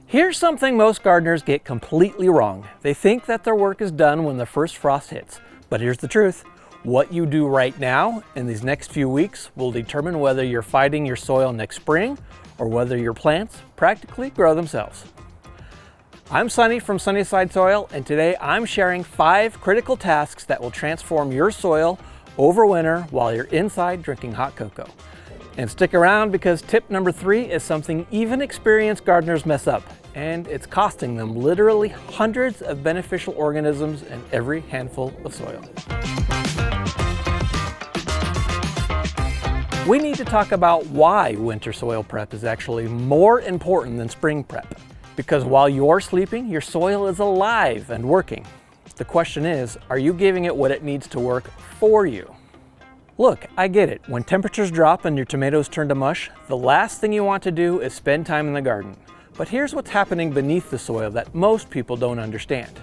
Here's something most gardeners get completely wrong. They think that their work is done when the first frost hits. But here's the truth. What you do right now in these next few weeks will determine whether you're fighting your soil next spring or whether your plants practically grow themselves. I'm Sunny from Sunnyside Soil, and today I'm sharing 5 critical tasks that will transform your soil over winter while you're inside drinking hot cocoa. And stick around because tip number 3 is something even experienced gardeners mess up, and it's costing them literally hundreds of beneficial organisms in every handful of soil. We need to talk about why winter soil prep is actually more important than spring prep. Because while you're sleeping, your soil is alive and working. The question is, are you giving it what it needs to work for you? Look, I get it. When temperatures drop and your tomatoes turn to mush, the last thing you want to do is spend time in the garden. But here's what's happening beneath the soil that most people don't understand.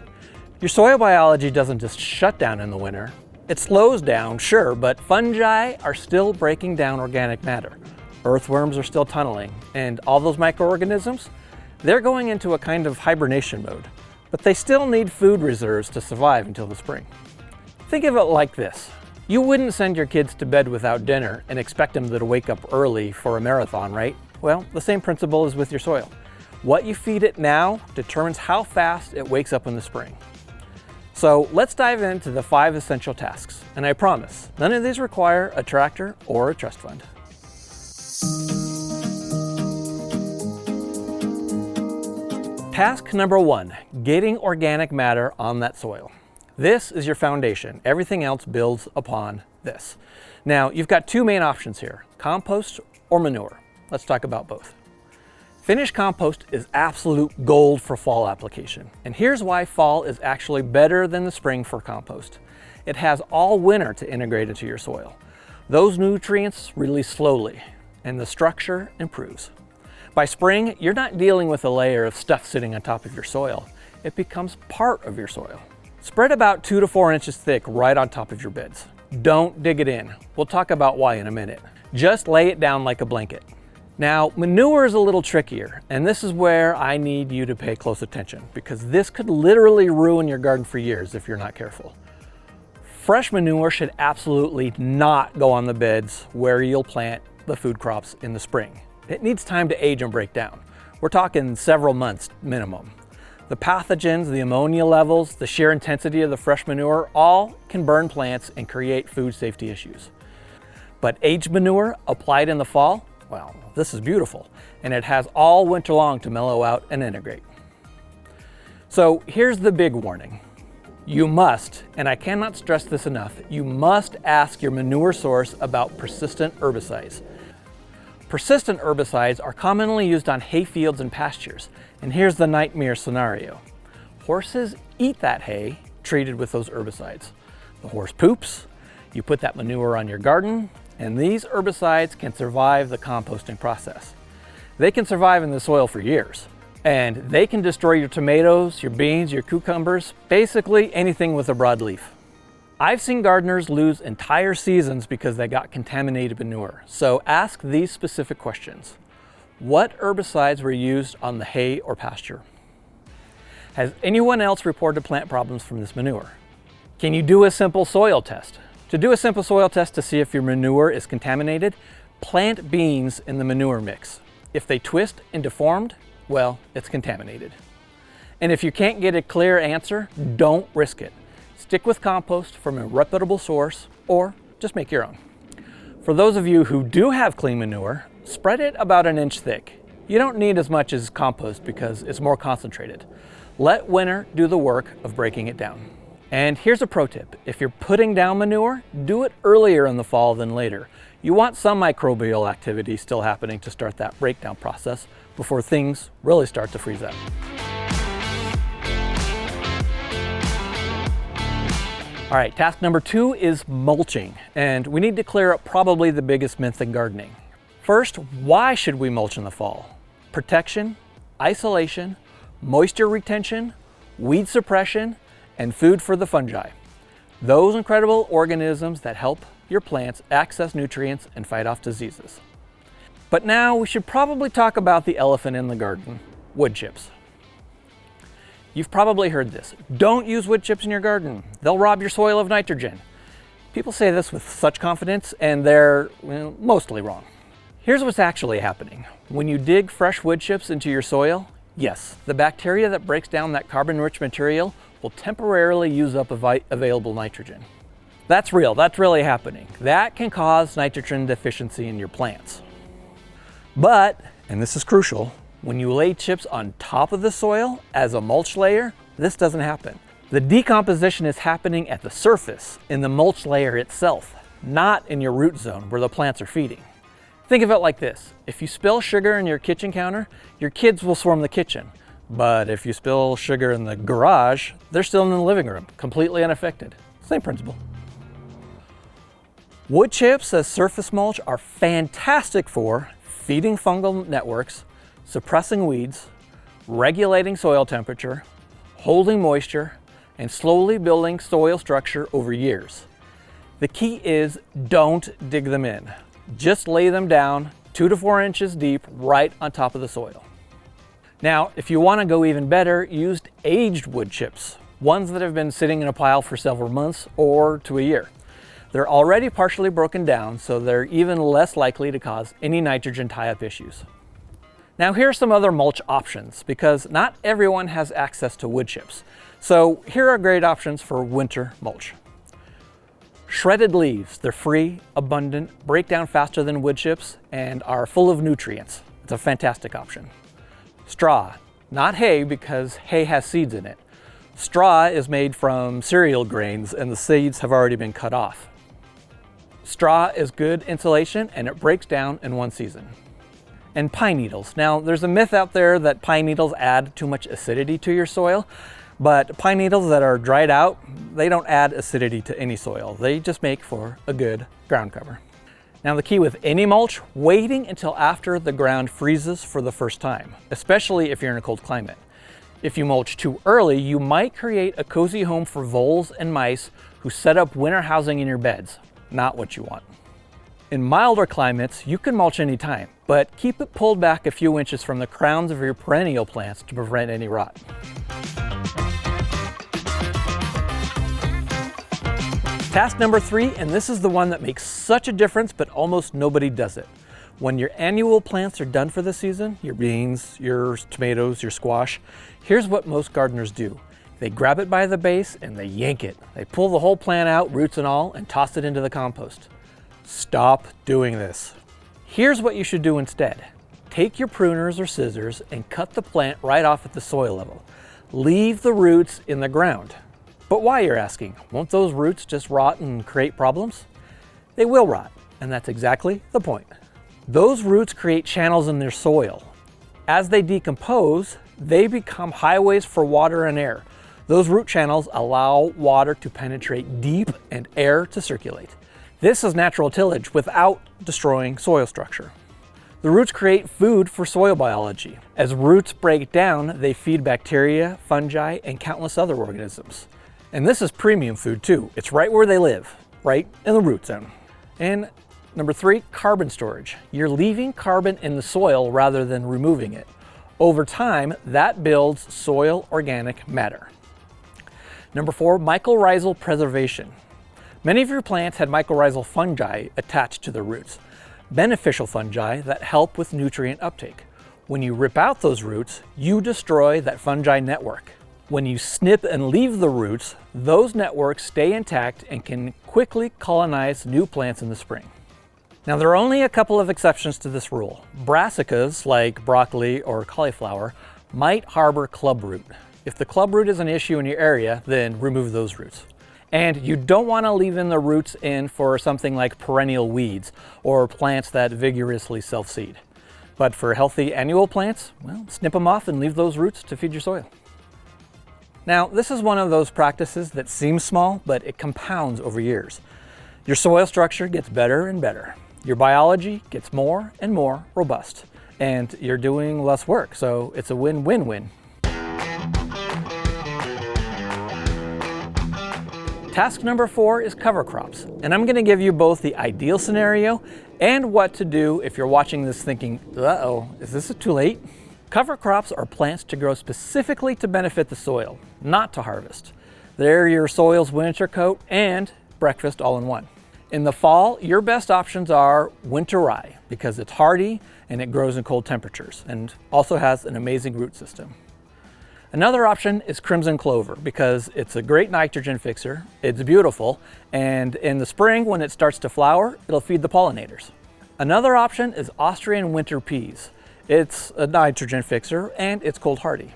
Your soil biology doesn't just shut down in the winter. It slows down, sure, but fungi are still breaking down organic matter. Earthworms are still tunneling, and all those microorganisms, they're going into a kind of hibernation mode. But they still need food reserves to survive until the spring. Think of it like this. You wouldn't send your kids to bed without dinner and expect them to wake up early for a marathon, right? Well, the same principle is with your soil. What you feed it now determines how fast it wakes up in the spring. So let's dive into the 5 essential tasks. And I promise, none of these require a tractor or a trust fund. Task number 1, getting organic matter on that soil. This is your foundation. Everything else builds upon this. Now, you've got 2 main options here, compost or manure. Let's talk about both. Finished compost is absolute gold for fall application. And here's why fall is actually better than the spring for compost. It has all winter to integrate into your soil. Those nutrients release slowly, and the structure improves. By spring, you're not dealing with a layer of stuff sitting on top of your soil. It becomes part of your soil. Spread about 2 to 4 inches thick right on top of your beds. Don't dig it in. We'll talk about why in a minute. Just lay it down like a blanket. Now, manure is a little trickier, and this is where I need you to pay close attention because this could literally ruin your garden for years if you're not careful. Fresh manure should absolutely not go on the beds where you'll plant the food crops in the spring. It needs time to age and break down. We're talking several months minimum. The pathogens, the ammonia levels, the sheer intensity of the fresh manure, all can burn plants and create food safety issues. But aged manure applied in the fall, well, this is beautiful, and it has all winter long to mellow out and integrate. So here's the big warning. You must, and I cannot stress this enough, you must ask your manure source about persistent herbicides. Persistent herbicides are commonly used on hay fields and pastures, and here's the nightmare scenario. Horses eat that hay treated with those herbicides. The horse poops, you put that manure on your garden, and these herbicides can survive the composting process. They can survive in the soil for years, and they can destroy your tomatoes, your beans, your cucumbers, basically anything with a broadleaf. I've seen gardeners lose entire seasons because they got contaminated manure. So ask these specific questions. What herbicides were used on the hay or pasture? Has anyone else reported plant problems from this manure? Can you do a simple soil test? To do a simple soil test to see if your manure is contaminated, plant beans in the manure mix. If they twist and deformed, well, it's contaminated. And if you can't get a clear answer, don't risk it. Stick with compost from a reputable source or just make your own. For those of you who do have clean manure, spread it about 1 inch thick. You don't need as much as compost because it's more concentrated. Let winter do the work of breaking it down. And here's a pro tip. If you're putting down manure, do it earlier in the fall than later. You want some microbial activity still happening to start that breakdown process before things really start to freeze up. All right, task number 2 is mulching, and we need to clear up probably the biggest myth in gardening. First, why should we mulch in the fall? Protection, isolation, moisture retention, weed suppression, and food for the fungi. Those incredible organisms that help your plants access nutrients and fight off diseases. But now we should probably talk about the elephant in the garden, wood chips. You've probably heard this. Don't use wood chips in your garden. They'll rob your soil of nitrogen. People say this with such confidence, and they're mostly wrong. Here's what's actually happening. When you dig fresh wood chips into your soil, yes, the bacteria that breaks down that carbon-rich material will temporarily use up available nitrogen. That's real, that's really happening. That can cause nitrogen deficiency in your plants. But, and this is crucial, when you lay chips on top of the soil as a mulch layer, this doesn't happen. The decomposition is happening at the surface, in the mulch layer itself, not in your root zone where the plants are feeding. Think of it like this. If you spill sugar in your kitchen counter, your kids will swarm the kitchen. But if you spill sugar in the garage, they're still in the living room, completely unaffected. Same principle. Wood chips as surface mulch are fantastic for feeding fungal networks, suppressing weeds, regulating soil temperature, holding moisture, and slowly building soil structure over years. The key is don't dig them in. Just lay them down 2 to 4 inches deep right on top of the soil. Now, if you want to go even better, use aged wood chips, ones that have been sitting in a pile for several months or to a year. They're already partially broken down, so they're even less likely to cause any nitrogen tie-up issues. Now here are some other mulch options, because not everyone has access to wood chips. So here are great options for winter mulch. Shredded leaves. They're free, abundant, break down faster than wood chips, and are full of nutrients. It's a fantastic option. Straw. Not hay, because hay has seeds in it. Straw is made from cereal grains, and the seeds have already been cut off. Straw is good insulation, and it breaks down in one season. And pine needles. Now, there's a myth out there that pine needles add too much acidity to your soil, but pine needles that are dried out, they don't add acidity to any soil. They just make for a good ground cover. Now, the key with any mulch, waiting until after the ground freezes for the first time, especially if you're in a cold climate. If you mulch too early, you might create a cozy home for voles and mice who set up winter housing in your beds. Not what you want. In milder climates, you can mulch anytime, but keep it pulled back a few inches from the crowns of your perennial plants to prevent any rot. Task number 3, and this is the one that makes such a difference, but almost nobody does it. When your annual plants are done for the season, your beans, your tomatoes, your squash, here's what most gardeners do. They grab it by the base and they yank it. They pull the whole plant out, roots and all, and toss it into the compost. Stop doing this. Here's what you should do instead. Take your pruners or scissors and cut the plant right off at the soil level. Leave the roots in the ground. But why, you're asking? Won't those roots just rot and create problems? They will rot, and that's exactly the point. Those roots create channels in their soil. As they decompose, they become highways for water and air. Those root channels allow water to penetrate deep and air to circulate. This is natural tillage without destroying soil structure. The roots create food for soil biology. As roots break down, they feed bacteria, fungi, and countless other organisms. And this is premium food too. It's right where they live, right in the root zone. And number 3, carbon storage. You're leaving carbon in the soil rather than removing it. Over time, that builds soil organic matter. Number 4, mycorrhizal preservation. Many of your plants had mycorrhizal fungi attached to their roots, beneficial fungi that help with nutrient uptake. When you rip out those roots, you destroy that fungi network. When you snip and leave the roots, those networks stay intact and can quickly colonize new plants in the spring. Now, there are only a couple of exceptions to this rule. Brassicas, like broccoli or cauliflower, might harbor clubroot. If the clubroot is an issue in your area, then remove those roots. And you don't want to leave in the roots in for something like perennial weeds or plants that vigorously self-seed. But for healthy annual plants, well, snip them off and leave those roots to feed your soil. Now, this is one of those practices that seems small, but it compounds over years. Your soil structure gets better and better. Your biology gets more and more robust, and you're doing less work, so it's a win-win-win. Task number 4 is cover crops, and I'm going to give you both the ideal scenario and what to do if you're watching this thinking, uh-oh, is this too late? Cover crops are plants to grow specifically to benefit the soil, not to harvest. They're your soil's winter coat and breakfast all in one. In the fall, your best options are winter rye because it's hardy and it grows in cold temperatures and also has an amazing root system. Another option is crimson clover because it's a great nitrogen fixer, it's beautiful, and in the spring when it starts to flower, it'll feed the pollinators. Another option is Austrian winter peas. It's a nitrogen fixer and it's cold hardy.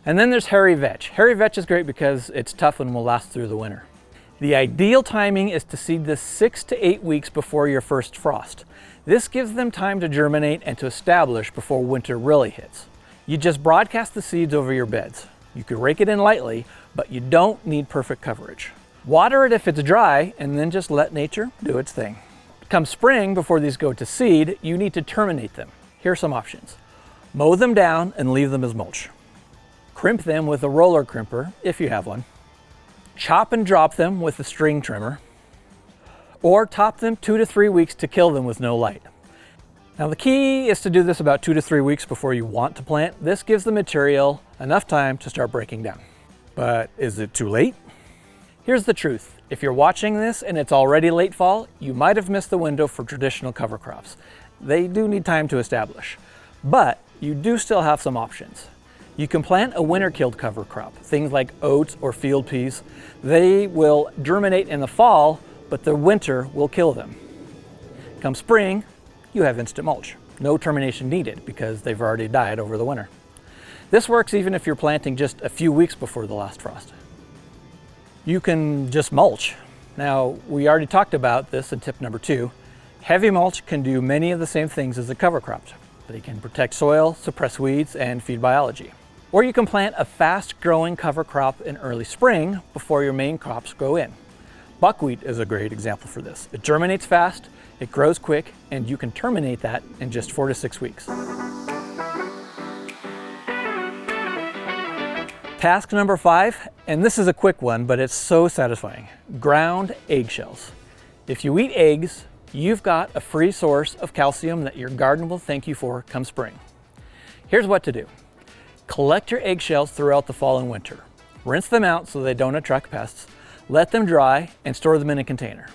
And then there's hairy vetch. Hairy vetch is great because it's tough and will last through the winter. The ideal timing is to seed this 6 to 8 weeks before your first frost. This gives them time to germinate and to establish before winter really hits. You just broadcast the seeds over your beds. You can rake it in lightly, but you don't need perfect coverage. Water it if it's dry, and then just let nature do its thing. Come spring, before these go to seed, you need to terminate them. Here are some options. Mow them down and leave them as mulch. Crimp them with a roller crimper, if you have one. Chop and drop them with a string trimmer. Or top them 2 to 3 weeks to kill them with no light. Now the key is to do this about 2 to 3 weeks before you want to plant. This gives the material enough time to start breaking down. But is it too late? Here's the truth. If you're watching this and it's already late fall, you might have missed the window for traditional cover crops. They do need time to establish, but you do still have some options. You can plant a winter-killed cover crop, things like oats or field peas. They will germinate in the fall, but the winter will kill them. Come spring, you have instant mulch. No termination needed because they've already died over the winter. This works even if you're planting just a few weeks before the last frost. You can just mulch. Now, we already talked about this in tip number 2. Heavy mulch can do many of the same things as a cover crop. They can protect soil, suppress weeds, and feed biology. Or you can plant a fast-growing cover crop in early spring before your main crops grow in. Buckwheat is a great example for this. It germinates fast, it grows quick, and you can terminate that in just 4 to 6 weeks. Task number 5, and this is a quick one, but it's so satisfying. Ground eggshells. If you eat eggs, you've got a free source of calcium that your garden will thank you for come spring. Here's what to do. Collect your eggshells throughout the fall and winter. Rinse them out so they don't attract pests. Let them dry and store them in a container.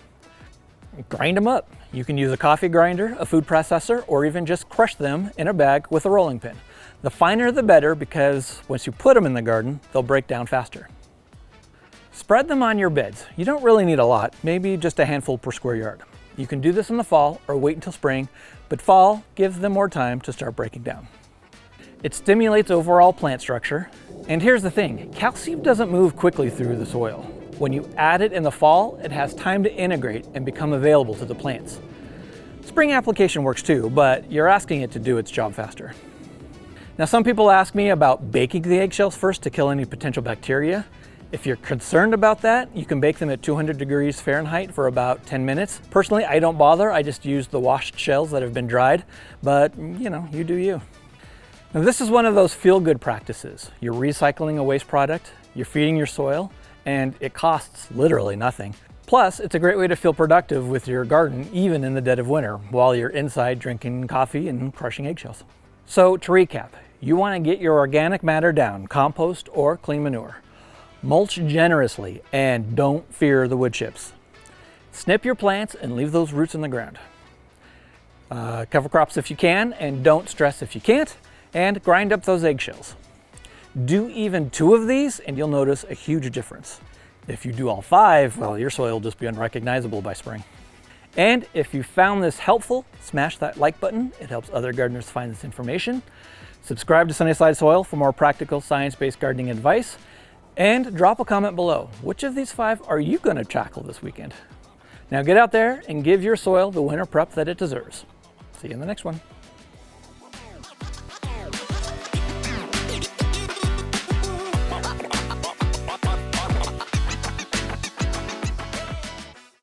Grind them up. You can use a coffee grinder, a food processor, or even just crush them in a bag with a rolling pin. The finer the better because once you put them in the garden, they'll break down faster. Spread them on your beds. You don't really need a lot, maybe just a handful per square yard. You can do this in the fall or wait until spring, but fall gives them more time to start breaking down. It stimulates overall plant structure. And here's the thing, calcium doesn't move quickly through the soil. When you add it in the fall, it has time to integrate and become available to the plants. Spring application works too, but you're asking it to do its job faster. Now, some people ask me about baking the eggshells first to kill any potential bacteria. If you're concerned about that, you can bake them at 200 degrees Fahrenheit for about 10 minutes. Personally, I don't bother. I just use the washed shells that have been dried, but you do you. Now, this is one of those feel-good practices. You're recycling a waste product, you're feeding your soil, and it costs literally nothing. Plus, it's a great way to feel productive with your garden, even in the dead of winter, while you're inside drinking coffee and crushing eggshells. So to recap, you want to get your organic matter down, compost or clean manure. Mulch generously and don't fear the wood chips. Snip your plants and leave those roots in the ground. Cover crops if you can, and don't stress if you can't, and grind up those eggshells. Do even 2 of these and you'll notice a huge difference. If you do all 5, well, your soil will just be unrecognizable by spring. And if you found this helpful, smash that like button. It helps other gardeners find this information. Subscribe to Sunnyside Soil for more practical science-based gardening advice. And drop a comment below. Which of these 5 are you going to tackle this weekend? Now get out there and give your soil the winter prep that it deserves. See you in the next one.